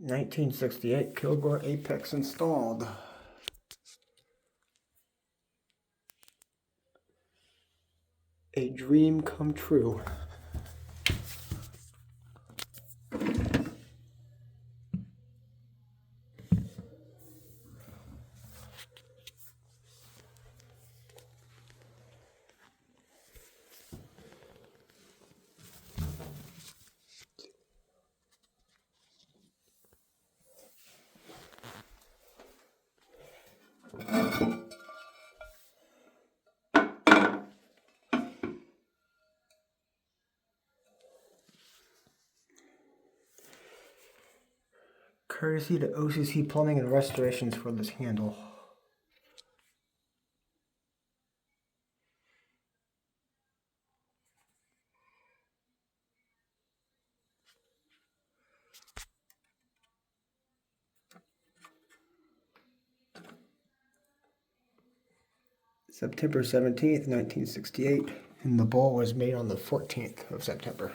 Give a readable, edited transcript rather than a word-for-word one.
1968 Kilgore Apex installed. A dream come true. Courtesy to OCC Plumbing and Restorations for this handle. September 17th, 1968, and the bowl was made on the 14th of September.